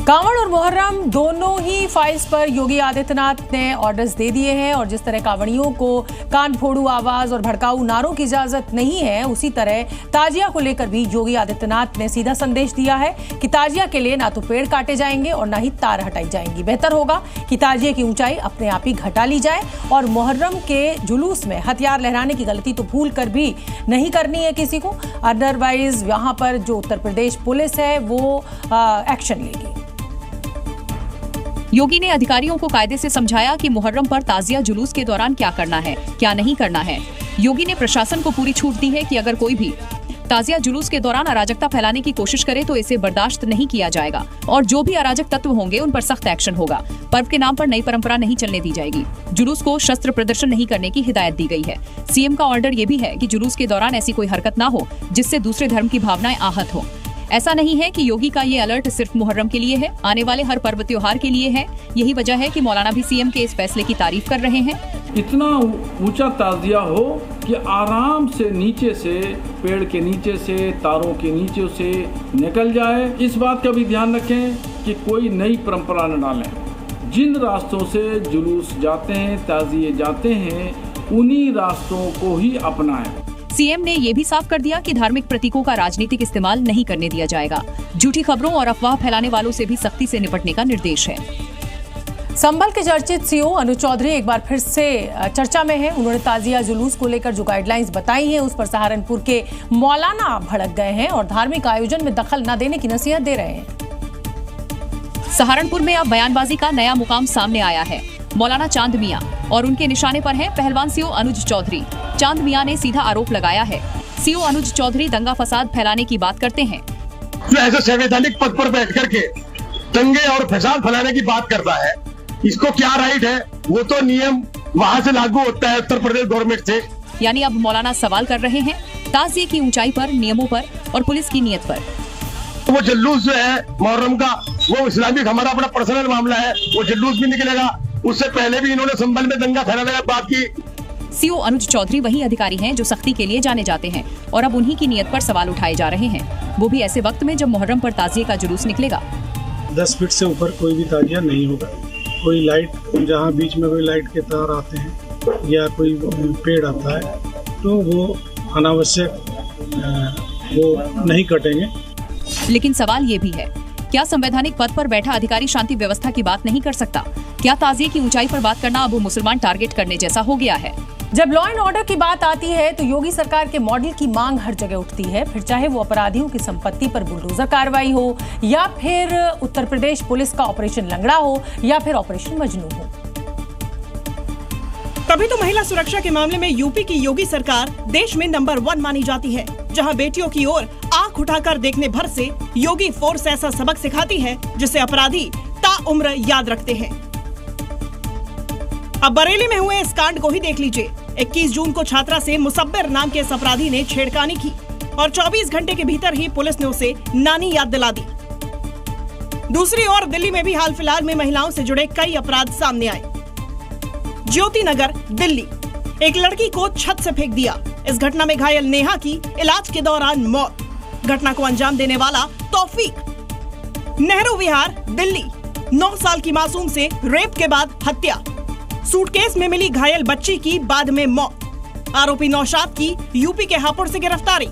कांवड़ और मुहर्रम दोनों ही फाइल्स पर योगी आदित्यनाथ ने ऑर्डर्स दे दिए हैं और जिस तरह कांवड़ियों को कान फोड़ू आवाज और भड़काऊ नारों की इजाजत नहीं है, उसी तरह ताजिया को लेकर भी योगी आदित्यनाथ ने सीधा संदेश दिया है कि ताजिया के लिए ना तो पेड़ काटे जाएंगे और ना ही तार हटाई जाएंगी। बेहतर होगा कि ताजिया की ऊंचाई अपने आप ही घटा ली जाए और मुहर्रम के जुलूस में हथियार लहराने की गलती तो भूल कर भी नहीं करनी है किसी को, अदरवाइज वहां पर जो उत्तर प्रदेश पुलिस है वो एक्शन लेगी। योगी ने अधिकारियों को कायदे से समझाया कि मुहर्रम पर ताजिया जुलूस के दौरान क्या करना है, क्या नहीं करना है। योगी ने प्रशासन को पूरी छूट दी है कि अगर कोई भी ताजिया जुलूस के दौरान अराजकता फैलाने की कोशिश करे तो इसे बर्दाश्त नहीं किया जाएगा और जो भी अराजक तत्व होंगे उन पर सख्त एक्शन होगा। पर्व के नाम पर नई परंपरा नहीं चलने दी जाएगी। जुलूस को शस्त्र प्रदर्शन नहीं करने की हिदायत दी गई है। सीएम का ऑर्डर ये भी है कि जुलूस के दौरान ऐसी कोई हरकत ना हो जिससे दूसरे धर्म की भावनाएं आहत हो। ऐसा नहीं है कि योगी का ये अलर्ट सिर्फ मुहर्रम के लिए है, आने वाले हर पर्व त्योहार के लिए है। यही वजह है कि मौलाना भी सीएम के इस फैसले की तारीफ कर रहे हैं। इतना ऊंचा ताजिया हो कि आराम से नीचे से, पेड़ के नीचे से, तारों के नीचे से निकल जाए। इस बात का भी ध्यान रखें कि कोई नई परंपरा न डालें। जिन रास्तों से जुलूस जाते हैं, ताजिए जाते हैं, उन्हीं रास्तों को ही अपनाएं। सीएम ने ये भी साफ कर दिया कि धार्मिक प्रतीकों का राजनीतिक इस्तेमाल नहीं करने दिया जाएगा। झूठी खबरों और अफवाह फैलाने वालों से भी सख्ती से निपटने का निर्देश है। संभल के चर्चित सीओ अनुज चौधरी एक बार फिर से चर्चा में है। उन्होंने ताजिया जुलूस को लेकर जो गाइडलाइंस बताई हैं उस पर सहारनपुर के मौलाना भड़क गए हैं और धार्मिक आयोजन में दखल न देने की नसीहत दे रहे हैं। सहारनपुर में अब बयानबाजी का नया मुकाम सामने आया है। मौलाना चांद मियां और उनके निशाने पर है पहलवान सीओ अनुज चौधरी। चांद मियां ने सीधा आरोप लगाया है सीओ अनुज चौधरी दंगा फसाद फैलाने की बात करते हैं। जो ऐसे संवैधानिक पद पर बैठ करके दंगे और फसाद फैलाने की बात करता है, इसको क्या राइट है? वो तो नियम वहाँ से लागू होता है उत्तर प्रदेश गवर्नमेंट से। यानी अब मौलाना सवाल कर रहे हैं ताजिए की ऊंचाई पर, नियमों पर और पुलिस की नीयत पर। वो जुलूस जो है मुहर्रम का, वो इस्लामिक हमारा अपना पर्सनल मामला है, वो जुलूस भी निकलेगा। उससे पहले भी इन्होंने संभल में दंगा फैलाने की बात की। सीओ अनुज चौधरी वही अधिकारी हैं जो सख्ती के लिए जाने जाते हैं और अब उन्हीं की नीयत पर सवाल उठाए जा रहे हैं, वो भी ऐसे वक्त में जब मुहर्रम पर ताजिए का जुलूस निकलेगा। 10 फीट से ऊपर कोई भी ताजिया नहीं होगा। कोई लाइट, जहाँ बीच में कोई लाइट के तार आते हैं या कोई पेड़ आता है तो वो अनावश्यक वो नहीं कटेंगे। लेकिन सवाल ये भी है, क्या संवैधानिक पद पर बैठा अधिकारी शांति व्यवस्था की बात नहीं कर सकता? क्या ताजिए की ऊंचाई पर बात करना अब मुसलमान टारगेट करने जैसा हो गया है? जब लॉ एंड ऑर्डर की बात आती है तो योगी सरकार के मॉडल की मांग हर जगह उठती है, फिर चाहे वो अपराधियों की संपत्ति पर बुलडोजर कार्रवाई हो या फिर उत्तर प्रदेश पुलिस का ऑपरेशन लंगड़ा हो या फिर ऑपरेशन मजनू हो। तभी तो महिला सुरक्षा के मामले में यूपी की योगी सरकार देश में नंबर 1 मानी जाती है, जहां बेटियों की ओर आंख उठाकर देखने भर से योगी फोर्स ऐसा सबक सिखाती है जिसे अपराधी ताउम्र याद रखते हैं। अब बरेली में हुए इस कांड को ही देख लीजिए। 21 जून को छात्रा से मुसब्बिर नाम के इस अपराधी ने छेड़खानी की और 24 घंटे के भीतर ही पुलिस ने उसे नानी याद दिला दी। दूसरी ओर दिल्ली में भी हाल फिलहाल में महिलाओं से जुड़े कई अपराध सामने आए। ज्योति नगर, दिल्ली, एक लड़की को छत से फेंक दिया। इस घटना में घायल नेहा की इलाज के दौरान मौत। घटना को अंजाम देने वाला तौफीक। नेहरू विहार, दिल्ली, 9 साल की मासूम से रेप के बाद हत्या। सूटकेस में मिली घायल बच्ची की बाद में मौत। आरोपी नौशाद की यूपी के हापुड़ से गिरफ्तारी।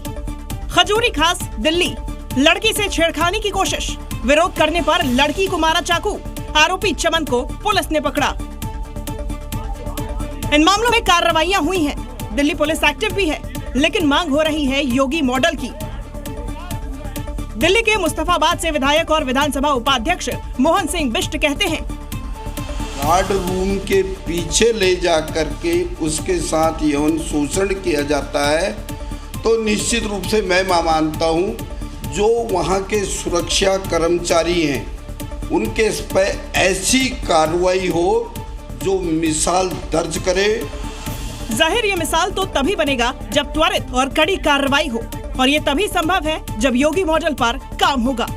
खजूरी खास, दिल्ली, लड़की से छेड़खानी की कोशिश, विरोध करने पर लड़की को मारा चाकू। आरोपी चमन को पुलिस ने पकड़ा। इन मामलों में कार्रवाइयां हुई हैं। दिल्ली पुलिस एक्टिव भी है, लेकिन मांग हो रही है योगी मॉडल की। दिल्ली के मुस्तफाबाद से विधायक और विधानसभा उपाध्यक्ष मोहन सिंह बिष्ट कहते हैं, गार्ड रूम के पीछे ले जा करके उसके साथ यौन शोषण किया जाता है, तो निश्चित रूप से मैं मानता हूं जो वहां के सुरक्षा कर्मचारी हैं उनके पर ऐसी कार्रवाई हो जो मिसाल दर्ज करे। जाहिर ये मिसाल तो तभी बनेगा जब त्वरित और कड़ी कार्रवाई हो, और ये तभी संभव है जब योगी मॉडल पर काम होगा।